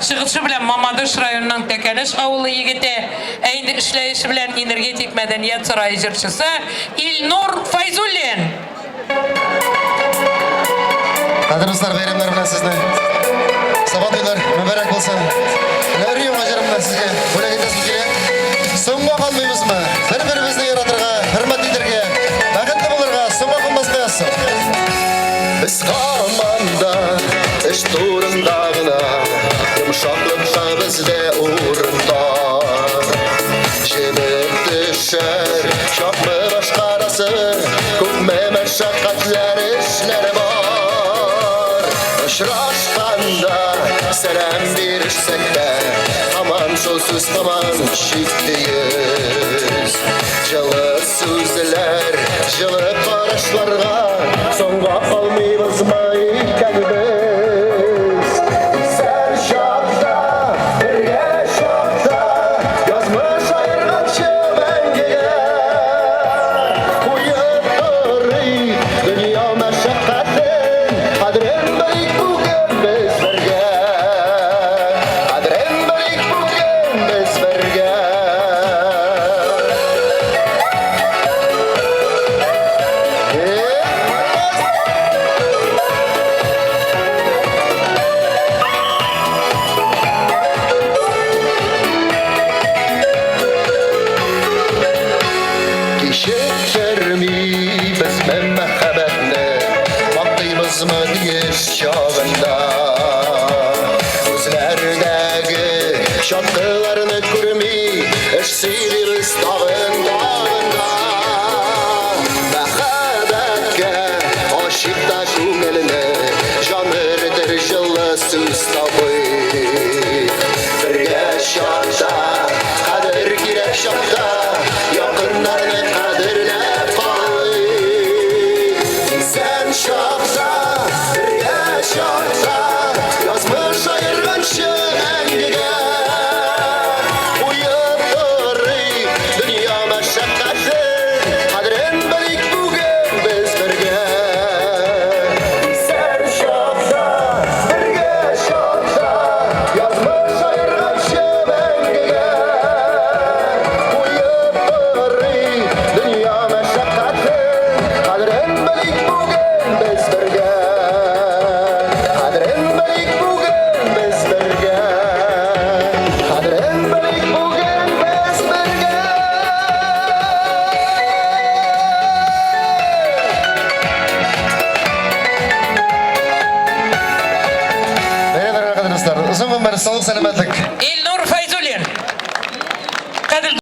Çıgışı bilen Mamadış rayonunun Tekeniş avulu yigiti, endi işleyişi bilen energetik medeniyet sarayı jırçısı İlnur Fayzullin. Kadınızlar bayramlar bilen sizden. Sabah uylar mübarek olsun. Ne örüyorum acarımdan sizge. Böyle gidesiz ki. Songa kalmayımız mı? Bir-birimizni yaratırga, hürmet edirge, bakıtlı bulurga, songa kalmasına yazsın. Biz kamanda, iş turundağına, yumuşaklıkta bizde uğrunda. Jemip düşer, şapmı başkarası, kümme meşakkatler işler var. Uçraşkanda, selam verişsek de, aman sözsüz aman çiftiyiz. Жылы sözler, жылы karışlarga, songa kalmayımız mayken biz. Sen şapta, birge şapta, yazmış ayırgaçı bengeye. Uyup durri, dünya meşakkatin, kadrin beyik bugün bizlerge. Kadrin beyik bugün bizlerge. Geçermi bizmen mehabetle, baktığımız mı diyiş çağında. Gözlerdeki şarkılarını kurmi, eşsirimiz dağın dağında. Mehabetke aşık da şungeline, canırdır жылы söz tabi. Birge şarta, kadir girek şarta, yakınlarını kadirlep kalı. Sen şarta, birge şarta, yazmış ayırgançı engige. Uyup durri, dünya meşakkatli, kadrin bilik bugün biz birge. Sen şarta, birge şarta, yazmış ayırgançı engige. Uyup durri, dünya meşakkatli, kadrin bilik bugün biz birge. Kadrin bilik bugün biz birge. Kadrin bilik bugün biz birge. Merhaba arkadaşlar. Uzun ömür, sağlık, selametlik. İlnur